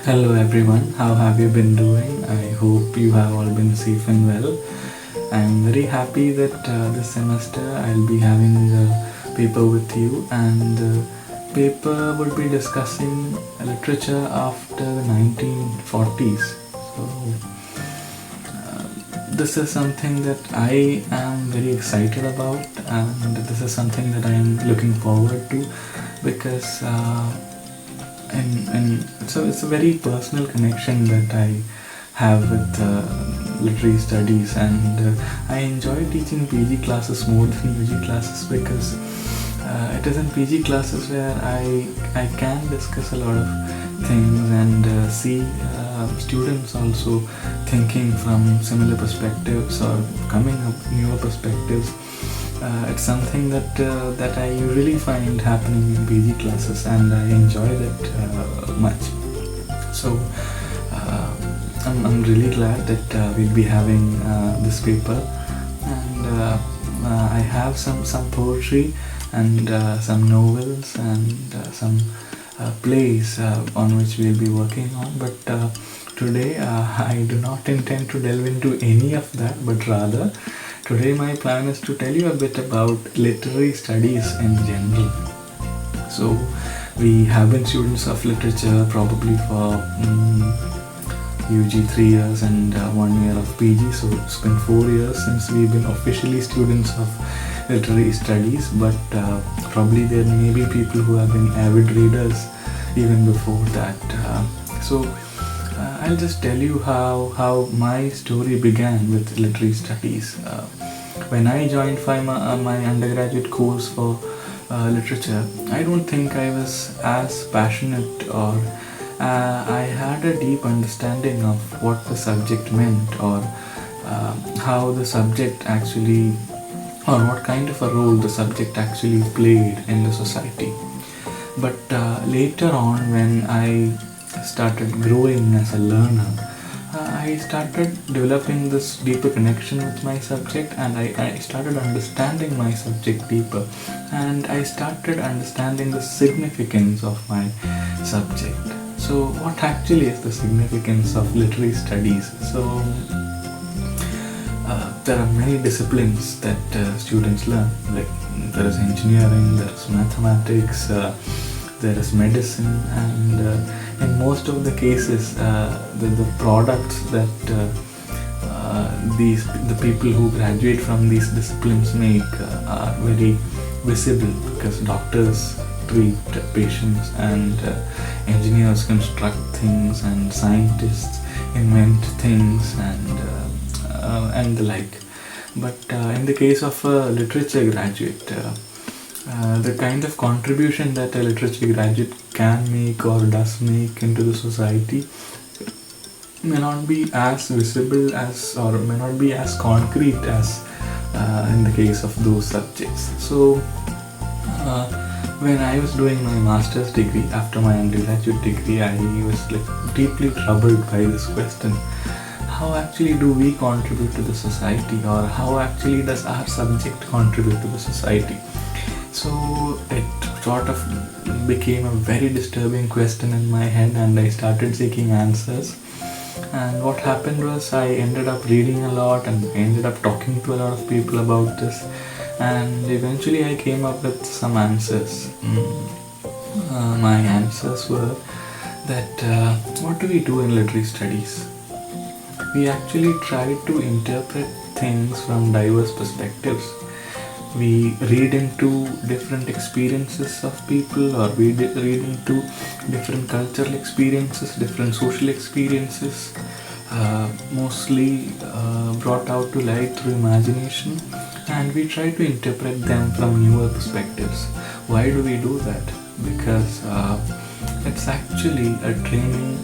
Hello everyone, how have you been doing? I hope you have all been safe and well. I'm very happy that this semester I'll be having a paper with you, and the paper would be discussing literature after the 1940s. So, this is something that I am very excited about, and this is something that I am looking forward to because. And so it's a very personal connection that I have with literary studies, and I enjoy teaching PG classes more than UG classes because it is in PG classes where I can discuss a lot of things and see students also thinking from similar perspectives or coming up newer perspectives. It's something that I usually find happening in PG classes, and I enjoy that much. So I'm really glad that we'll be having this paper, and I have some poetry and some novels and some plays on which we'll be working on. But today I do not intend to delve into any of that, but rather today my plan is to tell you a bit about literary studies in general. So we have been students of literature probably for UG 3 years and 1 year of PG, so it's been 4 years since we've been officially students of literary studies, but probably there may be people who have been avid readers even before that. So I'll just tell you how my story began with literary studies. When I joined my undergraduate course for literature, I don't think I was as passionate or I had a deep understanding of what the subject meant, or how the subject actually, or what kind of a role the subject actually played in the society. But later on, when I started growing as a learner, I started developing this deeper connection with my subject, and I started understanding my subject deeper, and I started understanding the significance of my subject. So what actually is the significance of literary studies? So there are many disciplines that students learn, like there is engineering, there is mathematics, there is medicine, and in most of the cases the products that the people who graduate from these disciplines make are very visible, because doctors treat patients, and engineers construct things, and scientists invent things, and the like. But in the case of a literature graduate, the kind of contribution that a literature graduate can make or does make into the society may not be as visible as, or may not be as concrete as in the case of those subjects. So when I was doing my master's degree after my undergraduate degree, I was deeply troubled by this question: how actually do we contribute to the society, or how actually does our subject contribute to the society? So it sort of became a very disturbing question in my head, and I started seeking answers. And what happened was, I ended up reading a lot, and ended up talking to a lot of people about this, and eventually I came up with some answers. My answers were that what do we do in literary studies? We actually try to interpret things from diverse perspectives. We read into different experiences of people, or we read into different cultural experiences, different social experiences, mostly brought out to light through imagination, and we try to interpret them from newer perspectives. Why do we do that? Because it's actually a training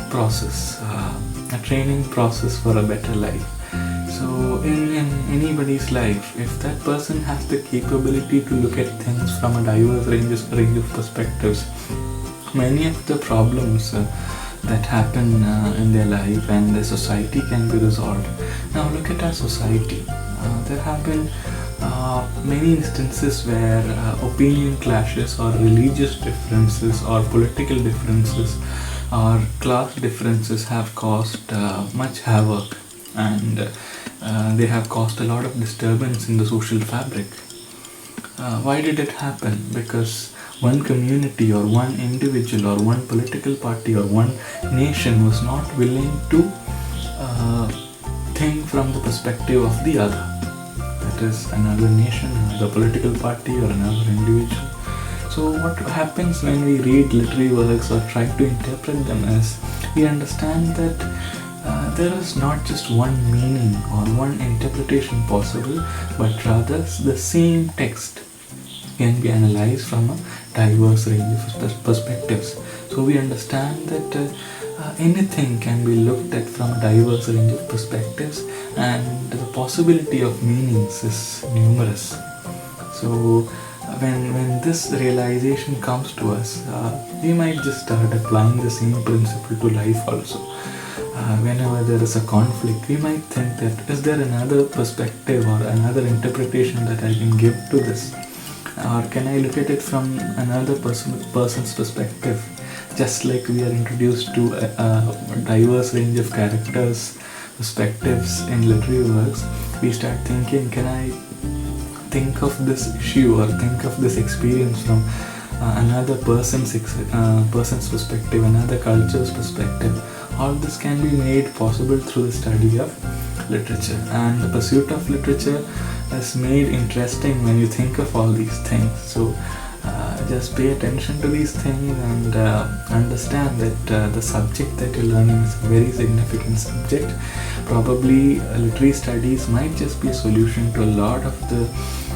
process for a better life. So in anybody's life, if that person has the capability to look at things from a diverse range of perspectives, many of the problems that happen in their life and their society can be resolved. Now look at our society. There have been many instances where opinion clashes, or religious differences, or political differences, Our class differences have caused much havoc, and they have caused a lot of disturbance in the social fabric. Why did it happen? Because one community or one individual or one political party or one nation was not willing to uh, think from the perspective of the other. That is another nation, another political party, or another individual. So what happens when we read literary works or try to interpret them is we understand that there is not just one meaning or one interpretation possible, but rather the same text can be analyzed from a diverse range of perspectives. So we understand that anything can be looked at from a diverse range of perspectives, and the possibility of meanings is numerous. So when this realization comes to us, we might just start applying the same principle to life also. Whenever there is a conflict, we might think that is there another perspective or another interpretation that I can give to this, or can I look at it from another person's perspective? Just like we are introduced to a diverse range of characters, perspectives in literary works, we start thinking, can I think of this issue or think of this experience from another person's perspective, another culture's perspective? All this can be made possible through the study of literature, and the pursuit of literature is made interesting when you think of all these things. So just pay attention to these things and understand that the subject that you're learning is a very significant subject. Probably literary studies might just be a solution to a lot of the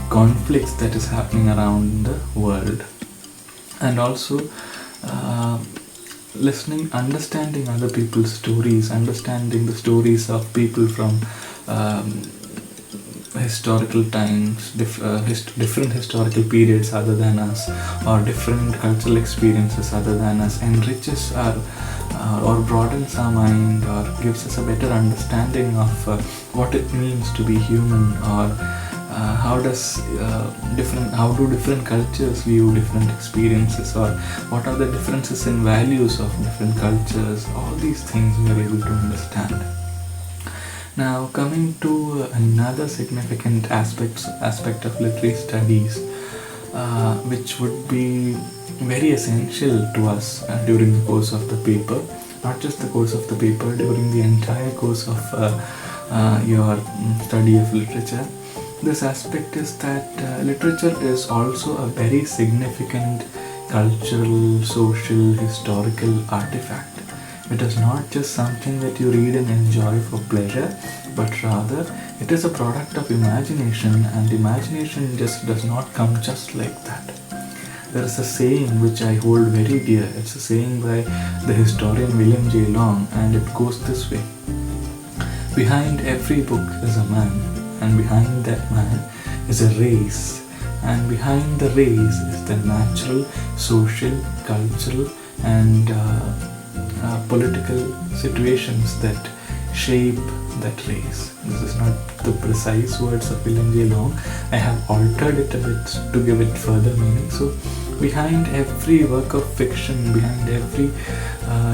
conflicts that is happening around the world. And also understanding other people's stories, understanding the stories of people from historical times, different historical periods other than us, or different cultural experiences other than us, enriches our or broadens our mind, or gives us a better understanding of what it means to be human, or how do different cultures view different experiences, or what are the differences in values of different cultures. All these things we are able to understand. Now, coming to another significant aspect of literary studies, which would be very essential to us during the course of the paper, not just the course of the paper, during the entire course of your study of literature. This aspect is that literature is also a very significant cultural, social, historical artifact. It is not just something that you read and enjoy for pleasure, but rather it is a product of imagination, and imagination just does not come just like that. There is a saying which I hold very dear. It's a saying by the historian William J. Long, and it goes this way: behind every book is a man, and behind that man is a race, and behind the race is the natural, social, cultural, and political situations that shape that race. This is not the precise words of William J. Long. I have altered it a bit to give it further meaning. So behind every work of fiction, behind every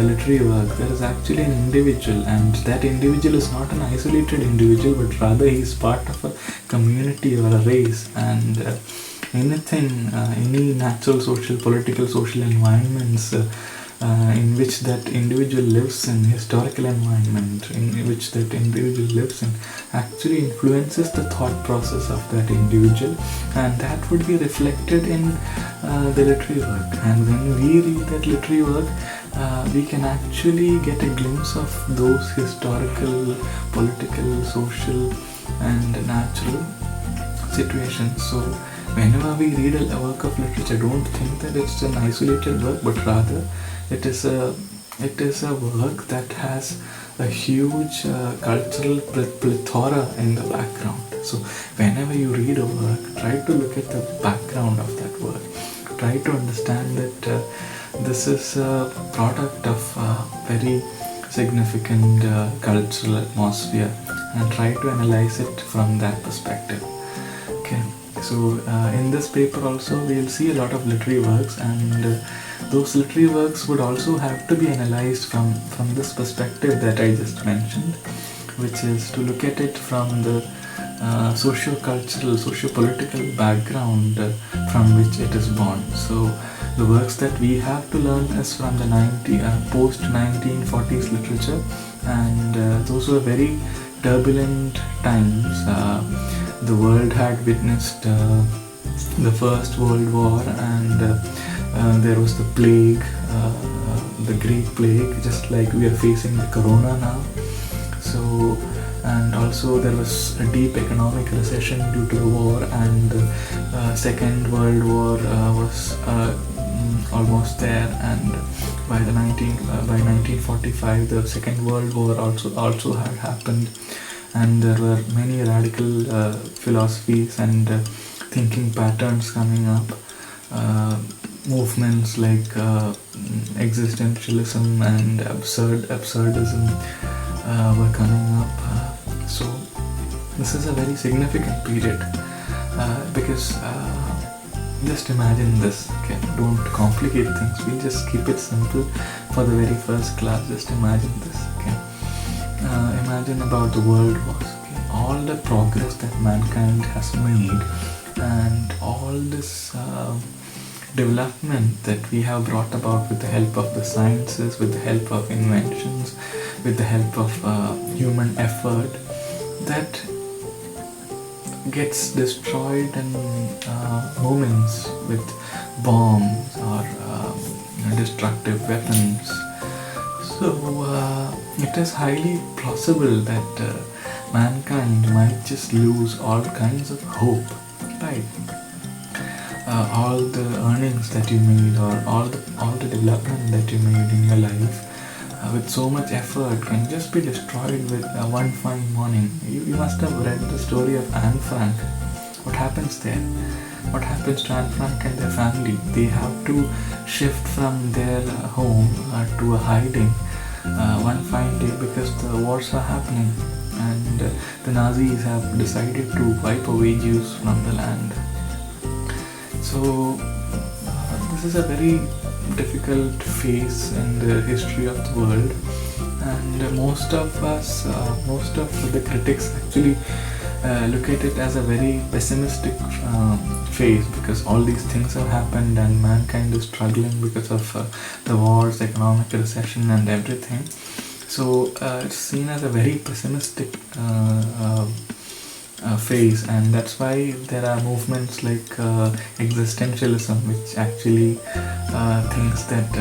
literary work, there is actually an individual, and that individual is not an isolated individual, but rather he is part of a community or a race. And any natural, social, political, social environments in which that individual lives in, historical environment in which that individual lives in, actually influences the thought process of that individual, and that would be reflected in the literary work. And when we read that literary work, we can actually get a glimpse of those historical, political, social, and natural situations. So whenever we read a work of literature, don't think that it's an isolated work, but rather it is a work that has a huge cultural plethora in the background. So whenever you read a work, try to look at the background of that work. Try to understand that this is a product of very significant cultural atmosphere, and try to analyze it from that perspective. Okay. So in this paper also we'll see a lot of literary works, and those literary works would also have to be analyzed from this perspective that I just mentioned, which is to look at it from the socio-cultural, socio-political background from which it is born. So the works that we have to learn is from the post-1940s literature, and those were very turbulent times. The world had witnessed the First World War, and there was the plague, the Great Plague, just like we are facing the Corona now. So, and also there was a deep economic recession due to the war, and Second World War was almost there, and by 1945 the Second World War also had happened, and there were many radical philosophies and thinking patterns coming up. Movements like existentialism and absurdism were coming up. So this is a very significant period because just imagine this. Okay, don't complicate things. We just keep it simple for the very first class. Just imagine this. Okay, imagine about the world wars. Okay? All the progress that mankind has made, and all this development that we have brought about with the help of the sciences, with the help of inventions, with the help of human effort, that gets destroyed in moments with bombs or destructive weapons. So it is highly plausible that mankind might just lose all kinds of hope, right? All the earnings that you made, or all the development that you made in your life with so much effort can just be destroyed with one fine morning. You must have read the story of Anne Frank. What happens there? What happens to Anne Frank and their family? They have to shift from their home to a hiding one fine day because the wars are happening, and the Nazis have decided to wipe away Jews from the land. So this is a very difficult phase in the history of the world, and most of the critics actually look at it as a very pessimistic phase, because all these things have happened and mankind is struggling because of the wars, economic recession and everything. So it's seen as a very pessimistic phase, and that's why there are movements like existentialism, which actually thinks that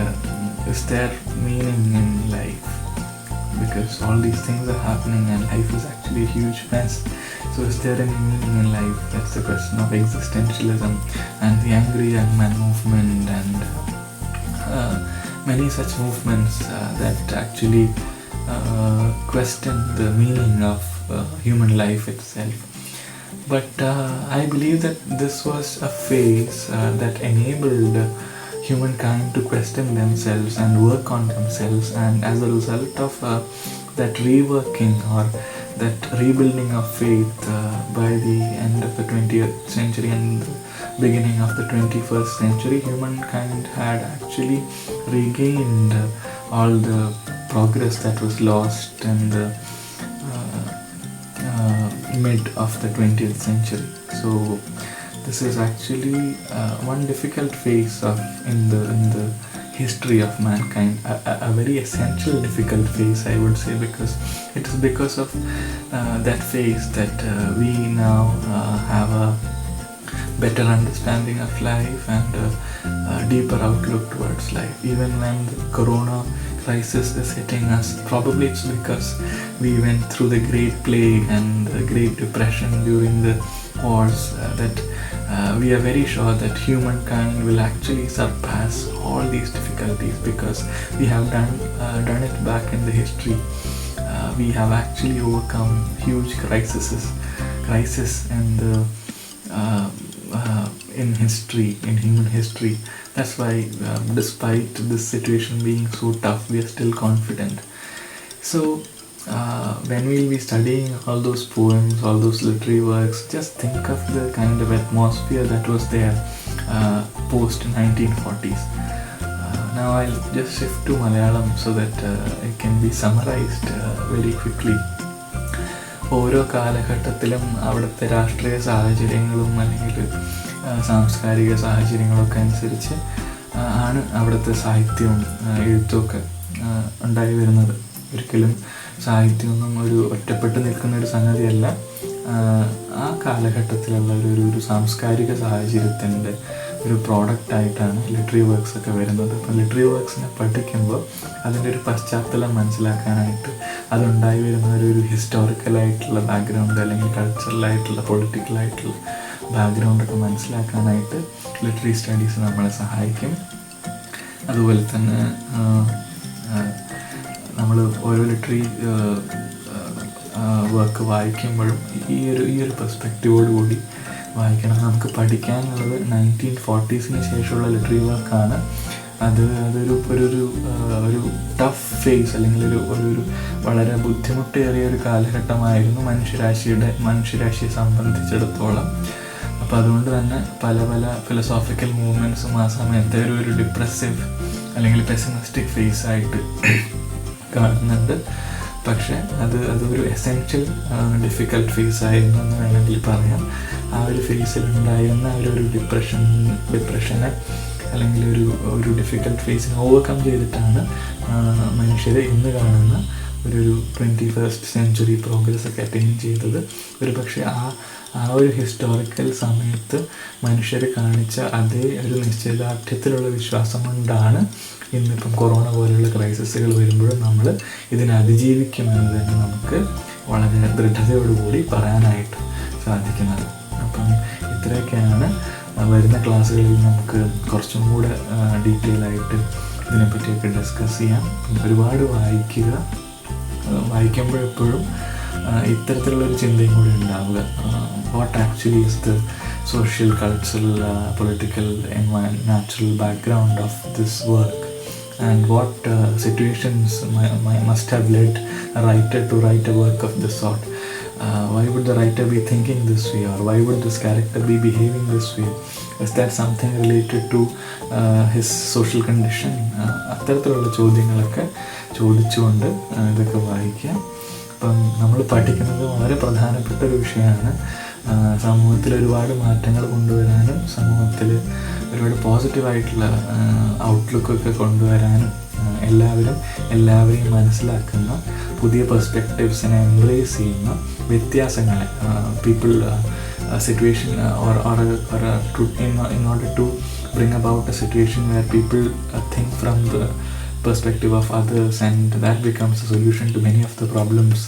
is there meaning in life, because all these things are happening and life is actually a huge mess. So is there any meaning in life? That's the question of existentialism, and the Angry Young Man movement, and many such movements that actually question the meaning of human life itself. But I believe that this was a phase that enabled humankind to question themselves and work on themselves, and as a result of that reworking or that rebuilding of faith by the end of the 20th century and the beginning of the 21st century, humankind had actually regained all the progress that was lost in the mid of the 20th century. So this is actually one difficult phase in the history of mankind, a very essential difficult phase, I would say, because it is because of that phase that we now have a better understanding of life and a deeper outlook towards life. Even when the corona crisis is hitting us, probably it's because we went through the Great Plague and the Great Depression during the wars that we are very sure that humankind will actually surpass all these difficulties, because we have done it back in the history. We have actually overcome huge crises in the in human history. That's why despite this situation being so tough, we are still confident. So when we'll be studying all those poems, all those literary works, just think of the kind of atmosphere that was there post 1940s. Now I'll just shift to Malayalam so that it can be summarized very quickly. ഓരോ കാലഘട്ടത്തിലും അവിടുത്തെ രാഷ്ട്രീയ സാഹചര്യങ്ങളും അല്ലെങ്കിൽ സാംസ്കാരിക സാഹചര്യങ്ങളൊക്കെ അനുസരിച്ച് ആണ് അവിടുത്തെ സാഹിത്യവും എഴുത്തുമൊക്കെ ഉണ്ടായി വരുന്നത്. ഒരിക്കലും സാഹിത്യമൊന്നും ഒരു ഒറ്റപ്പെട്ട് നിൽക്കുന്ന ഒരു സംഗതിയല്ല. ആ കാലഘട്ടത്തിലുള്ള ഒരു സാംസ്കാരിക സാഹചര്യത്തിൻ്റെ ഒരു പ്രോഡക്റ്റായിട്ടാണ് ലിറ്റററി വർക്ക്സ് ഒക്കെ വരുന്നത്. അപ്പം ലിറ്റററി വർക്ക്സിനെ പഠിക്കുമ്പോൾ അതിൻ്റെ ഒരു പശ്ചാത്തലം മനസ്സിലാക്കാനായിട്ട് അതുണ്ടായി വരുന്ന ഒരു ഹിസ്റ്റോറിക്കലായിട്ടുള്ള ബാക്ക്ഗ്രൗണ്ട് അല്ലെങ്കിൽ കൾച്ചറലായിട്ടുള്ള പൊളിറ്റിക്കലായിട്ടുള്ള ബാക്ക്ഗ്രൗണ്ടൊക്കെ മനസ്സിലാക്കാനായിട്ട് ലിറ്റററി സ്റ്റഡീസ് നമ്മളെ സഹായിക്കും. അതുപോലെ തന്നെ നമ്മൾ ഓരോ ലിറ്റററി വർക്ക് വായിക്കുമ്പോഴും ഈ ഒരു പെർസ്പെക്റ്റീവോട് കൂടി വായിക്കണം. നമുക്ക് പഠിക്കാനുള്ളത് 1940s ശേഷമുള്ള ലിറ്റററി വർക്കാണ്. ഒരു ടഫ് ഫേസ് അല്ലെങ്കിൽ ഒരു വളരെ ബുദ്ധിമുട്ടേറിയ ഒരു കാലഘട്ടമായിരുന്നു മനുഷ്യരാശിയെ സംബന്ധിച്ചിടത്തോളം. അപ്പോൾ അതുകൊണ്ട് തന്നെ പല ഫിലോസോഫിക്കൽ മൂവ്മെൻറ്റ്സും ആ സമയത്തെ ഒരു ഡിപ്രസീവ് അല്ലെങ്കിൽ പെസിമിസ്റ്റിക് ഫേസായിട്ട് കാണുന്നുണ്ട്. പക്ഷേ അതൊരു എസെൻഷ്യൽ ഡിഫിക്കൽട്ട് ഫേസായിരുന്നു എന്ന് വേണമെങ്കിൽ പറയാം. ആ ഒരു ഫേസിലുണ്ടായിരുന്ന ഒരു ഡിപ്രഷനെ അല്ലെങ്കിൽ ഒരു ഡിഫിക്കൽട്ട് ഫേസിനെ ഓവർകം ചെയ്തിട്ടാണ് മനുഷ്യർ ഇന്ന് കാണുന്ന ഒരു 21st century പ്രോഗ്രസ് ഒക്കെ അറ്റൈൻ ചെയ്തത്. ഒരു പക്ഷേ ആ ഒരു ഹിസ്റ്റോറിക്കൽ സമയത്ത് മനുഷ്യർ കാണിച്ച അതേ ഒരു നിശ്ചയദാർഢ്യത്തിലുള്ള വിശ്വാസം കൊണ്ടാണ് ഇന്നിപ്പം കൊറോണ പോലെയുള്ള ക്രൈസിസുകൾ വരുമ്പോഴും നമ്മൾ ഇതിനെ അതിജീവിക്കുമെന്ന് തന്നെ നമുക്ക് വളരെ ദൃഢതയോടുകൂടി പറയാനായിട്ട് സാധിക്കുന്നത്. അപ്പം ഇത്രയൊക്കെയാണ്. വരുന്ന ക്ലാസ്സുകളിൽ നമുക്ക് കുറച്ചും കൂടെ ഡീറ്റെയിൽ ആയിട്ട് ഇതിനെപ്പറ്റിയൊക്കെ ഡിസ്കസ് ചെയ്യാം. ഒരുപാട് വായിക്കുമ്പോഴെപ്പോഴും ഇത്തരത്തിലുള്ളൊരു ചിന്തയും കൂടി ഉണ്ടാവുക. What actually is the social, cultural, political, natural background of this work, and what situations must have led a writer to write a work of this sort. Why would the writer be thinking this way, or why would this character be behaving this way? Is there something related to his social condition? അത്തരത്തിലുള്ള ചോദ്യങ്ങളൊക്കെ ചോദിച്ചുകൊണ്ട് ഇതൊക്കെ വായിക്കാം. അപ്പം നമ്മൾ പഠിക്കുന്നത് വളരെ പ്രധാനപ്പെട്ട ഒരു വിഷയമാണ്. സമൂഹത്തിൽ ഒരുപാട് മാറ്റങ്ങൾ കൊണ്ടുവരാനും സമൂഹത്തിൽ ഒരുപാട് പോസിറ്റീവായിട്ടുള്ള ഔട്ട്ലുക്കൊക്കെ കൊണ്ടുവരാനും എല്ലാവരെയും മനസ്സിലാക്കുന്ന പുതിയ പെർസ്പെക്റ്റീവ്സിനെ എംബ്രേസ് ചെയ്യുന്ന വ്യത്യാസങ്ങളെ people situation in order to bring about a situation where people think from the perspective of others, and that becomes a solution to many of the problems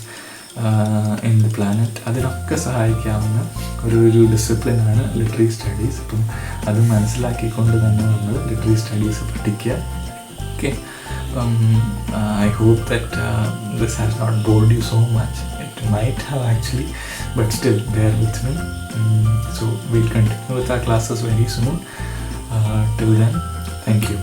in the planet. അതിനൊക്കെ സഹായിക്കാവുന്ന ഒരു ഡിസിപ്ലിനാണ് literary studies. അപ്പം അത് മനസ്സിലാക്കിക്കൊണ്ട് തന്നെ നമ്മൾ literary studies പഠിക്കുക. Okay, I hope that this has not bored you so much. It might have actually, but still bear with me. So we'll continue with our classes very soon. Till then, thank you.